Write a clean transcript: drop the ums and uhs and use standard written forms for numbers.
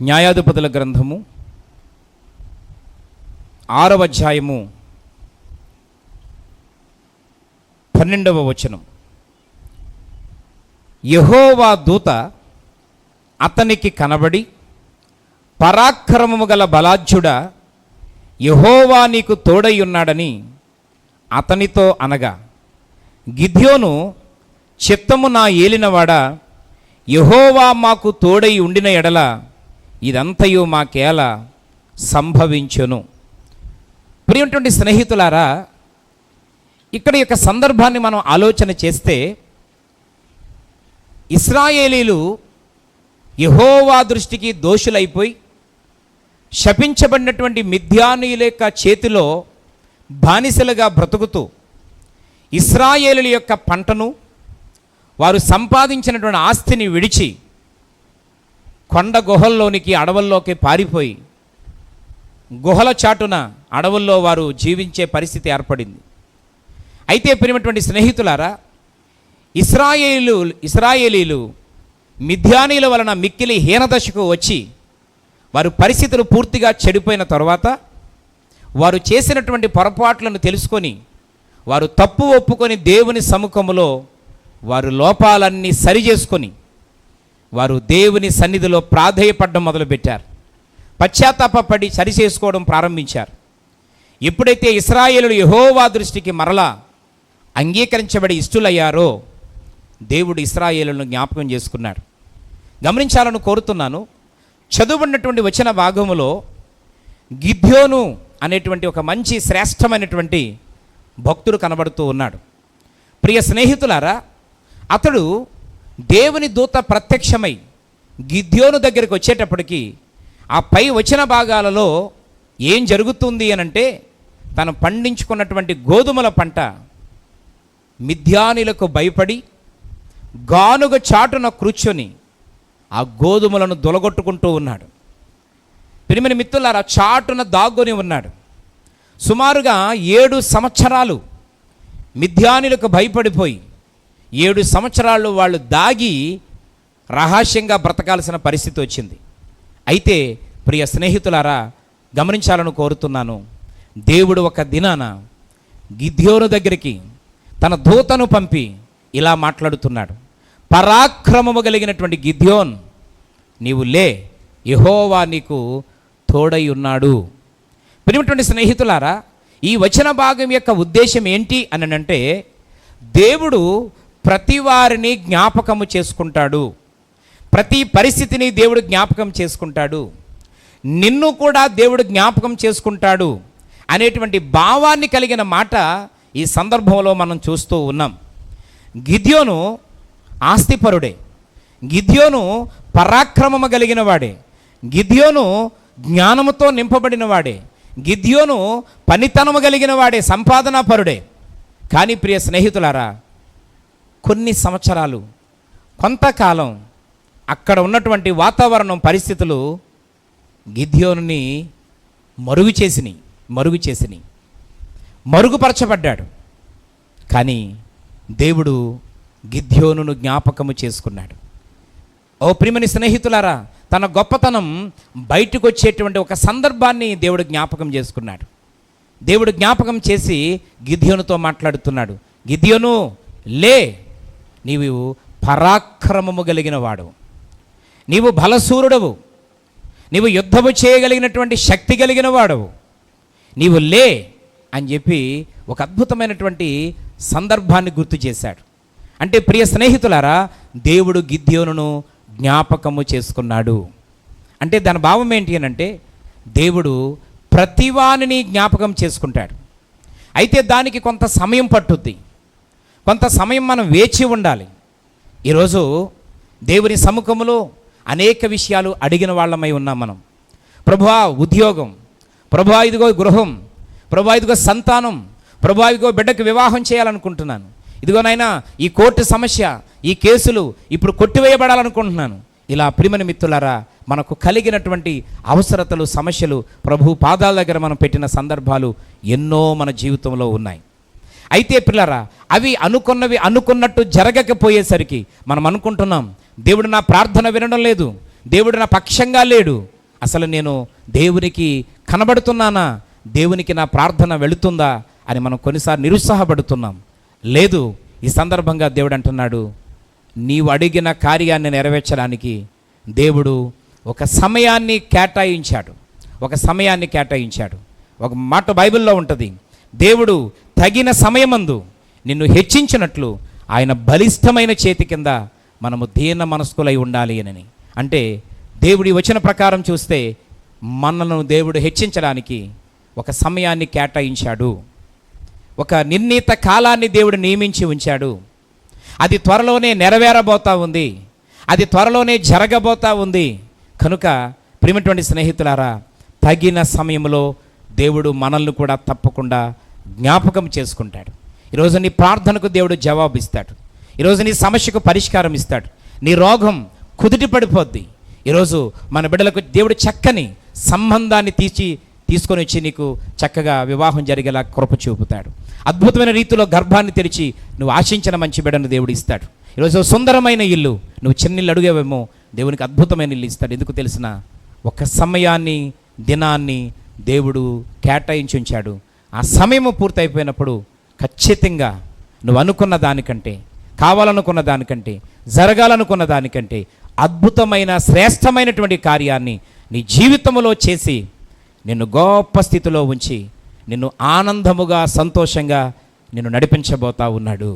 న్యాయాధిపతుల గ్రంథము 6వ అధ్యాయము 12వ వచనం. యెహోవా దూత అతనికి కనబడి, పరాక్రమము గల బలాఢ్యుడా, యెహోవా నీకు తోడై ఉన్నాడని అతనితో అనగా, గిద్యోను చిత్తము నా ఏలినవాడా, యెహోవా మాకు తోడై ఉండిన ఎడల ఇదంతయు మాకేల సంభవించును. ప్రియమైనటువంటి స్నేహితులారా, ఇక్కడ యొక్క సందర్భాన్ని మనం ఆలోచన చేస్తే, ఇశ్రాయేలీలు యెహోవా దృష్టికి దోషులైపోయి శపించబడినటువంటి మిద్యానీయుల యొక్క చేతిలో బానిసలుగా బ్రతుకుతూ ఇశ్రాయేలీల యొక్క పంటను, వారు సంపాదించినటువంటి ఆస్తిని విడిచి కొండ గుహల్లోనికి, అడవుల్లోకి పారిపోయి గుహల చాటున అడవుల్లో వారు జీవించే పరిస్థితి ఏర్పడింది. అయితే ప్రియమైనటువంటి స్నేహితులారా, ఇశ్రాయేలీలు మిద్యానీయుల వలన మిక్కిలి హీనదశకు వచ్చి వారు పరిస్థితులు పూర్తిగా చెడిపోయిన తర్వాత, వారు చేసినటువంటి పొరపాట్లను తెలుసుకొని వారు తప్పు ఒప్పుకొని దేవుని సముఖములో వారు లోపాలన్నీ సరిచేసుకొని వారు దేవుని సన్నిధిలో ప్రాధేయపడడం మొదలుపెట్టారు. పశ్చాత్తాపడి సరిచేసుకోవడం ప్రారంభించారు. ఎప్పుడైతే ఇశ్రాయేలులు యెహోవా దృష్టికి మరలా అంగీకరించబడి ఇష్టలయ్యారో, దేవుడు ఇశ్రాయేలులను జ్ఞాపకం చేసుకున్నాడు. గమనించాలని కోరుతున్నాను. చదువుబడినటువంటి వచన భాగములో గిద్యోను అనేటువంటి ఒక మంచి శ్రేష్టమైనటువంటి భక్తుడు కనబడుతూ ఉన్నాడు. ప్రియ స్నేహితులారా, అతడు దేవుని దూత ప్రత్యక్షమై గిద్యోను దగ్గరికి వచ్చేటప్పటికి ఆ పై వచన భాగాలలో ఏం జరుగుతుంది అనంటే, తను పండించుకున్నటువంటి గోధుమల పంట మిద్యానీయులకు భయపడి గానుగ చాటున కూర్చొని ఆ గోధుమలను దొలగొట్టుకుంటూ ఉన్నాడు. ప్రియమైన మిత్రులారా, చాటున దాక్కుని ఉన్నాడు. సుమారుగా 7 సంవత్సరాలు మిద్యానీయులకు భయపడిపోయి 7 సంవత్సరాలు వాళ్ళు దాగి రహస్యంగా బ్రతకాల్సిన పరిస్థితి వచ్చింది. అయితే ప్రియ స్నేహితులారా, గమనించాలని కోరుతున్నాను. దేవుడు ఒక దినాన గిద్యోను దగ్గరికి తన దూతను పంపి ఇలా మాట్లాడుతున్నాడు. పరాక్రమము కలిగినటువంటి గిద్యోన్, నీవు లే, యెహోవా నీకు తోడై ఉన్నాడు. ప్రియమైనటువంటి స్నేహితులారా, ఈ వచన భాగం యొక్క ఉద్దేశం ఏంటి అని అంటే, దేవుడు ప్రతి వారిని జ్ఞాపకము చేసుకుంటాడు. ప్రతి పరిస్థితిని దేవుడు జ్ఞాపకం చేసుకుంటాడు. నిన్ను కూడా దేవుడు జ్ఞాపకం చేసుకుంటాడు అనేటువంటి భావాన్ని కలిగిన మాట ఈ సందర్భంలో మనం చూస్తూ ఉన్నాం. గిద్యోను ఆస్తిపరుడే, గిద్యోను పరాక్రమము కలిగిన వాడే, గిద్యోను జ్ఞానముతో నింపబడిన వాడే, గిద్యోను పనితనము కలిగిన వాడే, సంపాదనాపరుడే. కానీ ప్రియ స్నేహితులారా, కొన్ని సంవత్సరాలు, కొంతకాలం అక్కడ ఉన్నటువంటి వాతావరణం, పరిస్థితులు గిద్యోనుని మరుగుపరచబడ్డాడు. కానీ దేవుడు గిద్యోనును జ్ఞాపకము చేసుకున్నాడు. ఓ ప్రియమైన స్నేహితులారా, తన గొప్పతనం బయటకు వచ్చేటువంటి ఒక సందర్భాన్ని దేవుడు జ్ఞాపకం చేసుకున్నాడు. దేవుడు జ్ఞాపకం చేసి గిద్యోనుతో మాట్లాడుతున్నాడు. గిద్యోను, లే, నీవు పరాక్రమము కలిగిన వాడు, నీవు బలశూరుడవు, నీవు యుద్ధము చేయగలిగినటువంటి శక్తి కలిగిన వాడవు, నీవు లే అని చెప్పి ఒక అద్భుతమైనటువంటి సందర్భాన్ని గుర్తు చేశాడు. అంటే ప్రియ స్నేహితులారా, దేవుడు గిద్యోనును జ్ఞాపకము చేసుకున్నాడు. అంటే దాని భావం ఏంటి అని అంటే, దేవుడు ప్రతివానిని జ్ఞాపకం చేసుకుంటాడు. అయితే దానికి కొంత సమయం పట్టుద్ది, కొంత సమయం మనం వేచి ఉండాలి. ఈరోజు దేవుని సముఖములో అనేక విషయాలు అడిగిన వాళ్ళమై ఉన్నాం మనం. ప్రభువా ఉద్యోగం, ప్రభువా ఇదిగో గృహం, ప్రభువా ఇదిగో సంతానం, ప్రభువా ఇదిగో బిడ్డకు వివాహం చేయాలనుకుంటున్నాను, ఇదిగోనైనా ఈ కోర్టు సమస్య, ఈ కేసులు ఇప్పుడు కొట్టివేయబడాలనుకుంటున్నాను. ఇలా ప్రియమైన మిత్రులారా, మనకు కలిగినటువంటి అవసరతలు, సమస్యలు ప్రభు పాదాల దగ్గర మనం పెట్టిన సందర్భాలు ఎన్నో మన జీవితంలో ఉన్నాయి. అయితే పిల్లరా, అవి అనుకున్నట్టు జరగకపోయేసరికి మనం అనుకుంటున్నాం, దేవుడు నా ప్రార్థన వినడం లేదు, దేవుడు నా పక్షంగా లేడు, అసలు నేను దేవునికి కనబడుతున్నానా, దేవునికి నా ప్రార్థన వెళుతుందా అని మనం కొన్నిసార్లు నిరుత్సాహపడుతున్నాం. లేదు, ఈ సందర్భంగా దేవుడు అంటున్నాడు, నీవు అడిగిన కార్యాన్ని నెరవేర్చడానికి దేవుడు ఒక సమయాన్ని కేటాయించాడు. ఒక మాట బైబిల్లో ఉంటుంది, దేవుడు తగిన సమయమందు నిన్ను హెచ్చించినట్లు ఆయన బలిష్టమైన చేతి కింద మనము దీన మనస్కులై ఉండాలి అని. అంటే దేవుడి వచన ప్రకారం చూస్తే మనను దేవుడు హెచ్చించడానికి ఒక సమయాన్ని కేటాయించాడు, ఒక నిర్ణీత కాలాన్ని దేవుడు నియమించి ఉంచాడు. అది త్వరలోనే నెరవేరబోతా ఉంది, అది త్వరలోనే జరగబోతా ఉంది. కనుక ప్రియమైనటువంటి స్నేహితులారా, తగిన సమయంలో దేవుడు మనల్ని కూడా తప్పకుండా జ్ఞాపకం చేసుకుంటాడు. ఈరోజు నీ ప్రార్థనకు దేవుడు జవాబు ఇస్తాడు. ఈరోజు నీ సమస్యకు పరిష్కారం ఇస్తాడు. నీ రోగం కుదుటి పడిపోద్ది. ఈరోజు మన బిడ్డలకు దేవుడు చక్కని సంబంధాన్ని తీసుకొని వచ్చి నీకు చక్కగా వివాహం జరిగేలా కృప చూపుతాడు. అద్భుతమైన రీతిలో గర్భాన్ని తెరిచి నువ్వు ఆశించిన మంచి బిడ్డను దేవుడు ఇస్తాడు. ఈరోజు సుందరమైన ఇల్లు, నువ్వు చిన్న ఇల్లు అడుగేవేమో, దేవునికి అద్భుతమైన ఇల్లు ఇస్తాడు. ఎందుకు తెలిసిన, ఒక సమయాన్ని, దినాన్ని దేవుడు కేటాయించి ఉంచాడు. ఆ సమయము పూర్తయిపోయినప్పుడు ఖచ్చితంగా నువ్వు అనుకున్న దానికంటే, కావాలనుకున్న దానికంటే, జరగాలనుకున్న దానికంటే అద్భుతమైన శ్రేష్టమైనటువంటి కార్యాన్ని నీ జీవితంలో చేసి నిన్ను గొప్ప స్థితిలో ఉంచి నిన్ను ఆనందముగా, సంతోషంగా నిన్ను నడిపించబోతా ఉన్నాడు.